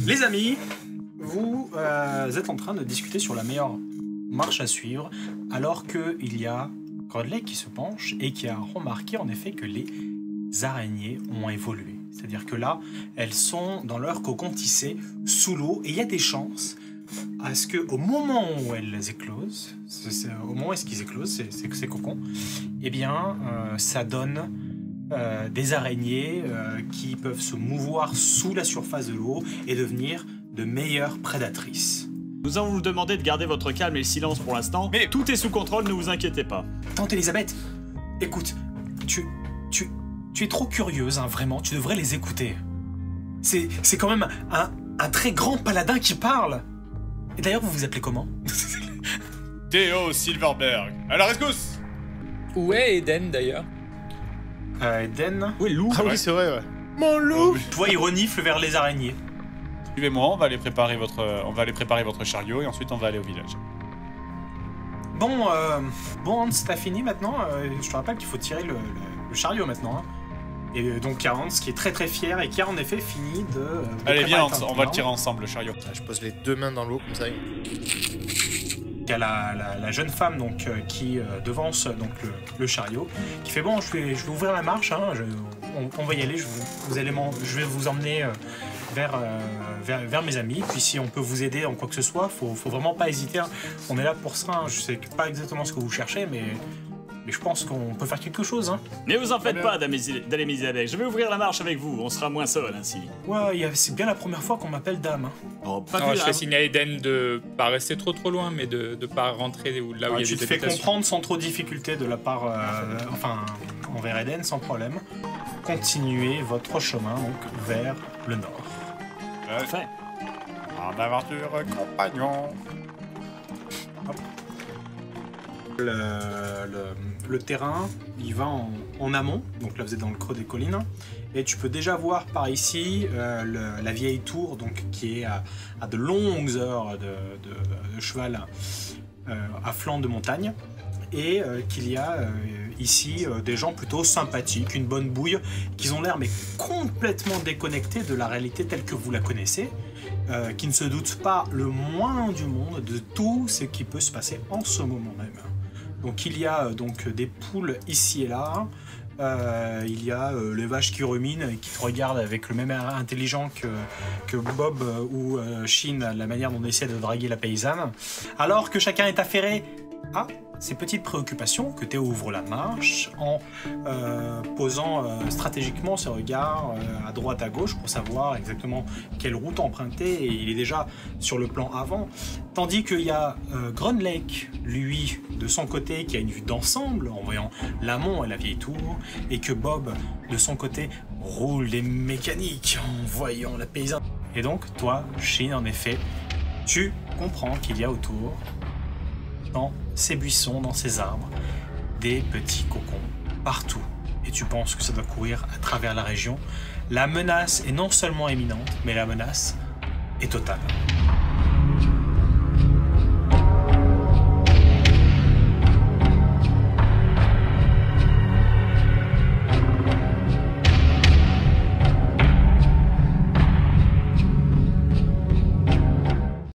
Les amis, vous êtes en train de discuter sur la meilleure marche à suivre, alors qu'il y a Grodley qui se penche et qui a remarqué en effet que les araignées ont évolué. C'est-à-dire que là, elles sont dans leur cocon tissé sous l'eau et il y a des chances à ce qu'au moment où elles éclosent, au moment où ils éclosent, ces cocons, eh bien, ça donne des araignées qui peuvent se mouvoir sous la surface de l'eau et devenir de meilleures prédatrices. Nous allons vous demander de garder votre calme et le silence pour l'instant, mais tout est sous contrôle, ne vous inquiétez pas. Tante Elisabeth, écoute, tu es trop curieuse, hein, vraiment, tu devrais les écouter. C'est quand même un très grand paladin qui parle. Et d'ailleurs, vous vous appelez comment? Théo Silverberg. À la rescousse. Où est Eden d'ailleurs? Eden. Oui, loup. Ah oui, c'est vrai, ouais. Mon loup. Toi, il renifle vers les araignées. Suivez-moi, on va aller préparer votre chariot et ensuite on va aller au village. Bon, Hans, t'as fini maintenant. Je te rappelle qu'il faut tirer le chariot maintenant. Hein. Et donc, il y a Hans qui est très très fier et qui a en effet fini de... Allez, viens, on va le tirer ensemble, le chariot. Je pose les deux mains dans l'eau comme ça. Il y a la jeune femme donc, qui devance donc, le chariot, qui fait bon, je vais ouvrir la marche, hein, on va y aller, je vais vous emmener vers mes amis, puis si on peut vous aider en quoi que ce soit, faut vraiment pas hésiter, hein. On est là pour ça, hein. Je sais pas exactement ce que vous cherchez, mais je pense qu'on peut faire quelque chose. Hein. Ne vous en faites pas, Dame Elisabeth, je vais ouvrir la marche avec vous, on sera moins seul ainsi. Ouais, c'est bien la première fois qu'on m'appelle dame. Hein. Oh, pas Non, plus, je fais signe à Eden de pas rester trop loin, mais de pas rentrer là où il y a des Tu te fais habitations. comprendre sans trop de difficulté de la part, envers Eden, sans problème. Continuez votre chemin donc vers le nord. Parfait. En aventure, compagnon. Le terrain, il va en amont, donc là vous êtes dans le creux des collines, et tu peux déjà voir par ici la vieille tour donc, qui est à de longues heures de cheval à flanc de montagne, et qu'il y a ici des gens plutôt sympathiques, une bonne bouille, qui ont l'air mais complètement déconnectés de la réalité telle que vous la connaissez, qui ne se doutent pas le moins du monde de tout ce qui peut se passer en ce moment même. Donc il y a donc des poules ici et là, il y a les vaches qui ruminent et qui te regardent avec le même air intelligent que Bob ou Shin, la manière dont on essaie de draguer la paysanne, alors que chacun est affairé à ces petites préoccupations, que Théo ouvre la marche en posant stratégiquement ses regards à droite à gauche pour savoir exactement quelle route emprunter, et il est déjà sur le plan avant, tandis qu'il y a Grunlake, lui, de son côté, qui a une vue d'ensemble en voyant l'amont et la vieille tour, et que Bob, de son côté, roule des mécaniques en voyant la paysanne. Et donc, toi, Shin, en effet, tu comprends qu'il y a autour, dans ces buissons, dans ces arbres, des petits cocons partout. Et tu penses que ça doit courir à travers la région. La menace est non seulement imminente, mais la menace est totale.